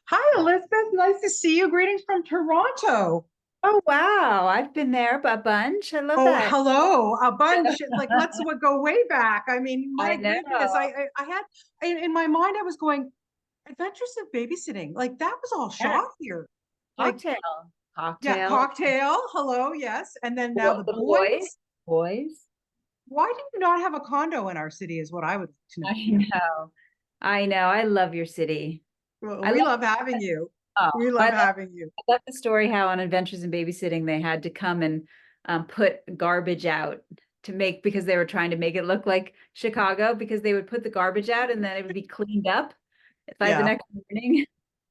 Hi, Elizabeth. Nice to see you. Greetings from Toronto. Oh wow, I've been there a bunch. I love Oh, that. hello. A bunch. Like, go way back. I mean, I my know. goodness. I had in my mind, I was going, Adventures of Babysitting. Like, that was all Yeah. shot here. Like, Cocktail. yeah, Cocktail. Cocktail. Hello. Yes. And then now the The boys. boys. Boys. Why do you not have a condo in our city, is what I would like to know. I know. I know. I love your city. Well, I we love love having you. oh, We love having you. I love the story how on Adventures in Babysitting they had to come and put garbage out to make because they were trying to make it look like Chicago because they would put the garbage out and then it would be cleaned up by the Yeah. next morning.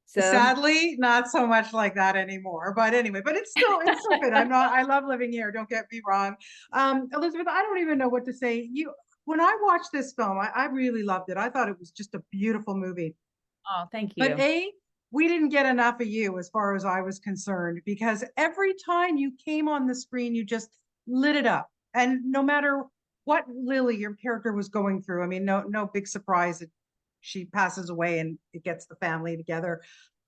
So Sadly, not so much like that anymore. But anyway, but it's still good. I love living here. Don't get me wrong. Elizabeth, I don't even know what to say. When I watched this film, I really loved it. I thought it was just a beautiful movie. oh, thank But you. we didn't get enough of you as far as I was concerned, because every time you came on the screen, you just lit it up. And no matter what Lily, your character, was going through, I mean, no big surprise that she passes away and it gets the family together.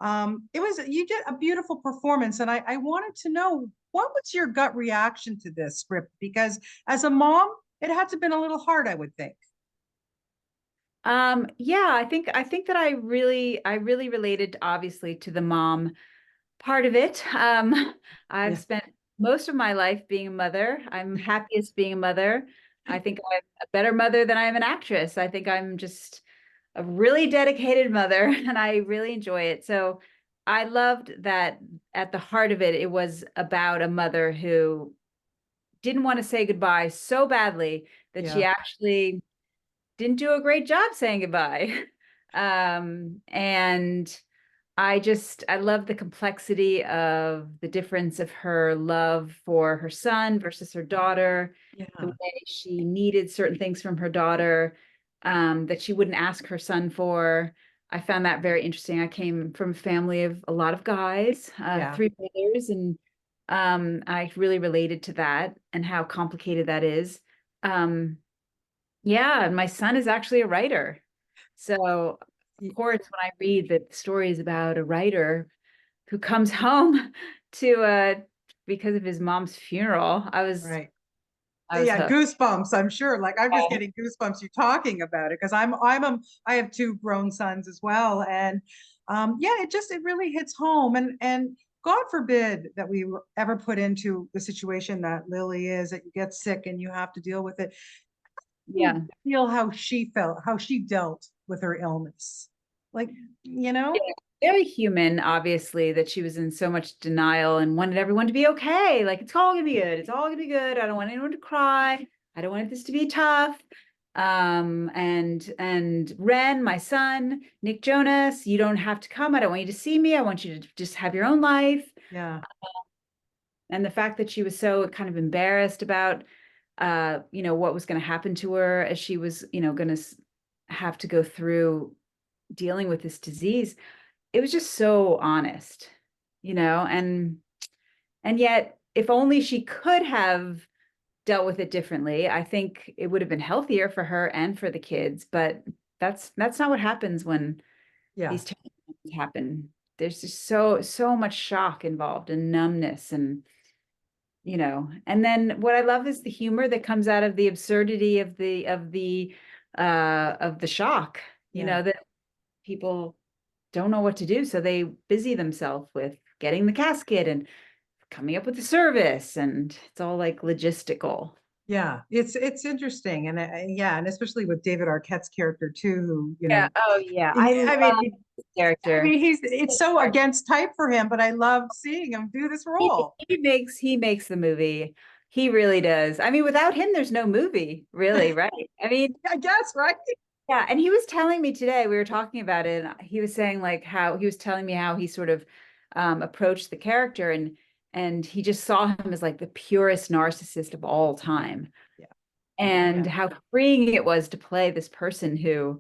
You did a beautiful performance, and I wanted to know, what was your gut reaction to this script? Because as a mom, it had to have been a little hard, I would think. Yeah, I think that I really related obviously to the mom part of it. I've Yeah. spent most of my life being a mother. I'm happiest being a mother. I think I'm a better mother than I am an actress. I think I'm just a really dedicated mother and I really enjoy it. So I loved that at the heart of it, it was about a mother who didn't want to say goodbye so badly that she Yeah. actually didn't do a great job saying goodbye. And I love the complexity of the difference of her love for her son versus her daughter, the Yeah. way she needed certain things from her daughter, that she wouldn't ask her son for. I found that very interesting. I came from a family of a lot of guys, Yeah. three brothers, and I really related to that and how complicated that is. Um, yeah, and my son is actually a writer. So, of course, when I read the stories about a writer who comes home to because of his mom's funeral, Right. I was Yeah, hooked. goosebumps, I'm sure. Like, I'm just getting goosebumps you talking about it, because I have two grown sons as well. And yeah, it really hits home. And God forbid that we were ever put into the situation that Lily is, that you get sick and you have to deal with it. You Yeah. feel how she felt, how she dealt with her illness. Like, you know? Yeah. Very human, obviously, that she was in so much denial and wanted everyone to be okay. Like, it's all gonna be good. It's all gonna be good. I don't want anyone to cry. I don't want this to be tough. And Ren, my son, Nick Jonas, you don't have to come. I don't want you to see me. I want you to just have your own life. Yeah. And the fact that she was so kind of embarrassed about what was going to happen to her as she was, going to have to go through dealing with this disease. It was just so honest, and yet if only she could have dealt with it differently, I think it would have been healthier for her and for the kids, but that's not what happens when Yeah. these terrible things happen. There's just so much shock involved and numbness and then what I love is the humor that comes out of the absurdity of the shock, Yeah. that people don't know what to do, so they busy themselves with getting the casket and coming up with the service, and it's all like logistical. Yeah, it's interesting, and yeah, and especially with David Arquette's character too, who, Yeah. Oh yeah. I I love mean, the character. it's so against type for him, but I love seeing him do this He, role. he makes the movie. He really does. I mean, without him, there's no movie, really, right? I mean, I guess, right? yeah, and he was telling me today, we were talking about it, and he was saying like how he was telling me how he sort of approached the character and he just saw him as like the purest narcissist of all time. Yeah, And yeah, how freeing it was to play this person who,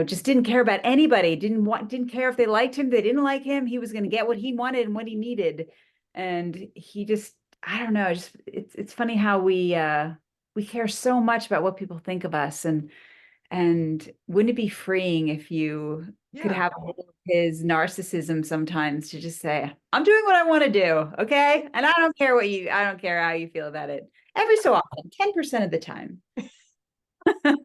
just didn't care about anybody, didn't care if they liked him, they didn't like him. He was going to get what he wanted and what he needed. And he just, I don't know, just it's funny how we care so much about what people think of us And wouldn't it be freeing if you could Yeah. have a little of his narcissism sometimes to just say, I'm doing what I want to do, okay? And I don't care how you feel about it. Every so often, 10% of the time.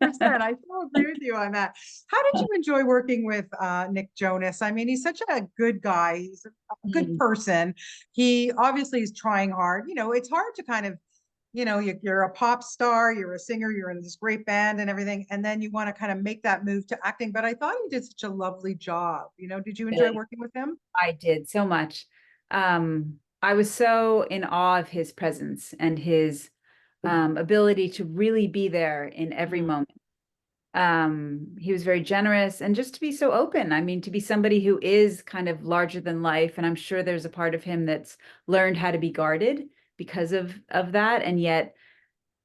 Percent. I so agree with you on that. How did you enjoy working with Nick Jonas? I mean, he's such a good guy. He's a good Mm. person. He obviously is trying hard. You know, it's hard to kind of, you're a pop star, you're a singer, you're in this great band and everything, and then you want to kind of make that move to acting. But I thought he did such a lovely job. Did you enjoy Really, working with him? I did so much. I was so in awe of his presence and his ability to really be there in every Mm. moment. He was very generous and just to be so open. I mean, to be somebody who is kind of larger than life, and I'm sure there's a part of him that's learned how to be guarded because of that, and yet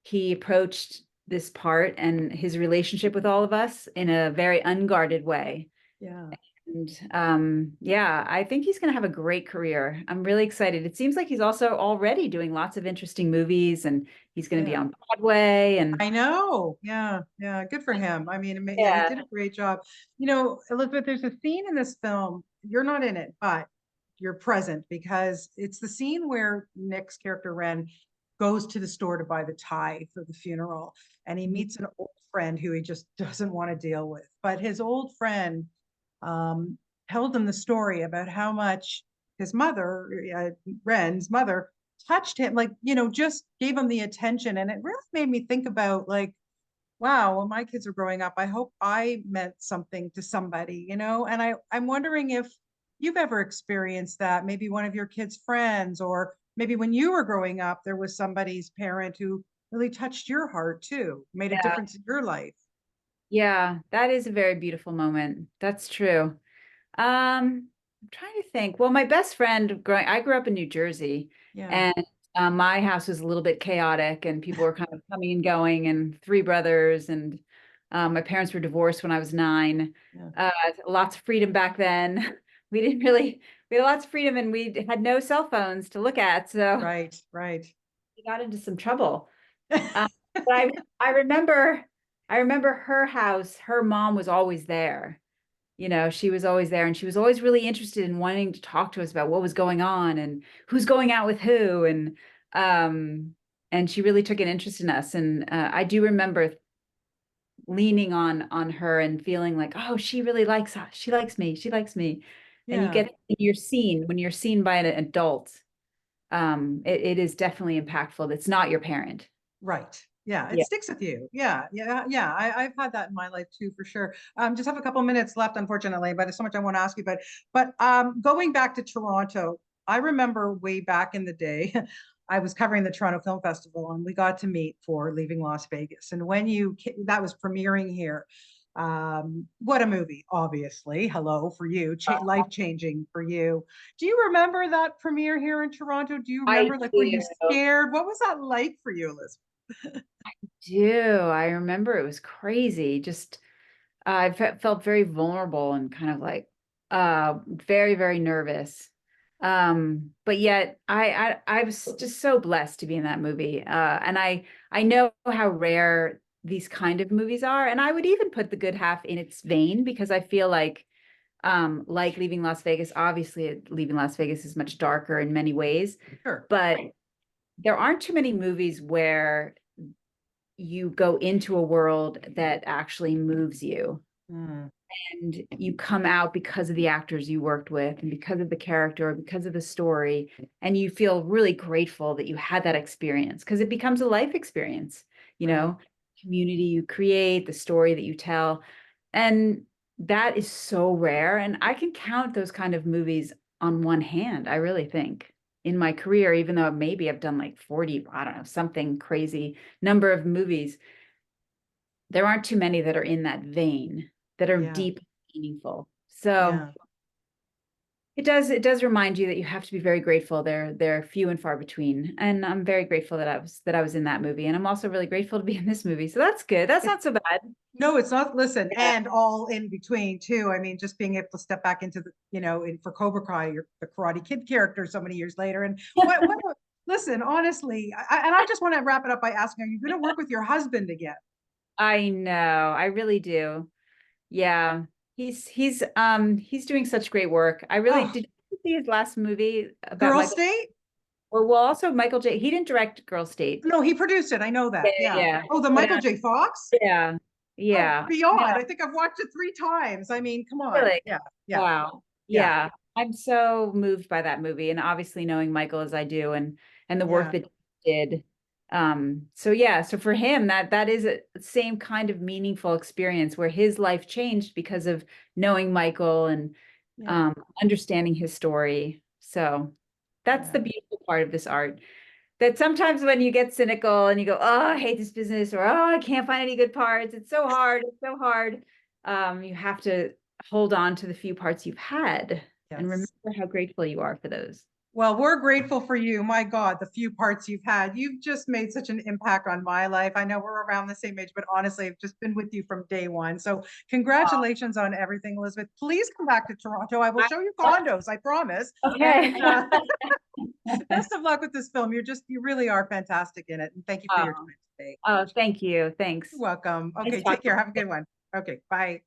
he approached this part and his relationship with all of us in a very unguarded way. Yeah. And yeah, I think he's going to have a great career. I'm really excited. It seems like he's also already doing lots of interesting movies, and he's going to be Yeah. on Broadway. And I know. Yeah. Yeah. Good for him. I mean, yeah, he yeah, did a great job. Elizabeth, there's a scene in this film. You're not in it, but you're present because it's the scene where Nick's character Ren goes to the store to buy the tie for the funeral, and he meets an old friend who he just doesn't want to deal with. But his old friend um, told him the story about how much his mother, Ren's mother, touched him, like, just gave him the attention. And it really made me think about, like, wow, when my kids are growing up, I hope I meant something to somebody, and I'm wondering if you've ever experienced that, maybe one of your kids' friends, or maybe when you were growing up, there was somebody's parent who really touched your heart too, made a yeah. difference in your life. Yeah, that is a very beautiful moment. That's true. I'm trying to think. Well, my best friend I grew up in New Jersey, Yeah. and my house was a little bit chaotic, and people were kind of coming and going, and three brothers, and my parents were divorced when I was 9. Yeah. Uh, Lots of freedom back then. We didn't really, we had lots of freedom, and we had no cell phones to look at, so Right, right. we got into some trouble. Um, but I remember her house. Her mom was always there. She was always there, and she was always really interested in wanting to talk to us about what was going on and who's going out with who, um, and she really took an interest in us. And I do remember leaning on her and feeling like, oh, she really likes us. She likes me. She likes me. And you Yeah. get when you're seen by an adult, it is definitely impactful. It's not your parent. Right. Yeah, it Yeah. sticks with you. Yeah, yeah, yeah. I've had that in my life too, for sure. Just have a couple minutes left, unfortunately, but there's so much I want to ask you. But going back to Toronto, I remember way back in the day, I was covering the Toronto Film Festival, and we got to meet for Leaving Las Vegas. And when that was premiering here, what a movie! Obviously, hello for you, life changing for you. Do you remember that premiere here in Toronto? Do you I remember, like, were you do. scared? What was that like for you, Elizabeth? Do. I remember it was crazy. Just I felt very vulnerable and kind of like very, very nervous. But yet I was just so blessed to be in that movie. And I know how rare these kind of movies are. And I would even put The Good Half in its vein because I feel like Leaving Las Vegas, obviously Leaving Las Vegas is much darker in many ways, Sure. but there aren't too many movies where you go into a world that actually moves you Mm, and you come out because of the actors you worked with and because of the character or because of the story, and you feel really grateful that you had that experience because it becomes a life experience, you right. know, community you create, the story that you tell. And that is so rare, and I can count those kind of movies on one hand, I really think, in my career, even though maybe I've done like 40, I don't know, something crazy number of movies. There aren't too many that are in that vein that are Yeah. deep, meaningful. So Yeah. it does remind you that you have to be very grateful. They're few and far between. And I'm very grateful that I was in that movie. And I'm also really grateful to be in this movie. So that's good. That's It, not so bad. no, it's not. Listen, Yeah. and all in between too. I mean, just being able to step back into for Cobra Kai, the Karate Kid character so many years later. And listen, honestly, and I just want to wrap it up by asking, are you going to work with your husband again? I know, I really do. Yeah. He's doing such great work. I really Oh, did you see his last movie about Girl Michael, State? or well also Michael J. He didn't direct Girl State. No, he produced it. I know Yeah, that. Yeah. yeah. Oh, the But Michael J. Fox? yeah, Oh, yeah. Beyond. No, I think I've watched it 3 times. I mean, come on. really. Yeah, yeah, Wow. yeah, Yeah. I'm so moved by that movie, and obviously knowing Michael as I do, and the work yeah, that he did. So yeah, so for him that is a same kind of meaningful experience where his life changed because of knowing Michael and yeah, understanding his story. So that's the yeah. beautiful part of this art. That sometimes when you get cynical and you go, oh, I hate this business, or oh, I can't find any good parts. It's so hard. It's so hard. You have to hold on to the few parts you've had and remember Yes. how grateful you are for those. Well, we're grateful for you. My God, the few parts you've had. You've just made such an impact on my life. I know we're around the same age, but honestly, I've just been with you from day one. So, congratulations on everything, Elizabeth. Please come back to Toronto. I will show you condos, I promise. Okay. And best of luck with this film. You really are fantastic in it. And thank you for your time Oh, today. oh, thank you. Thanks. You're welcome. Nice Okay, take talking care. Have a to good one. Okay, bye.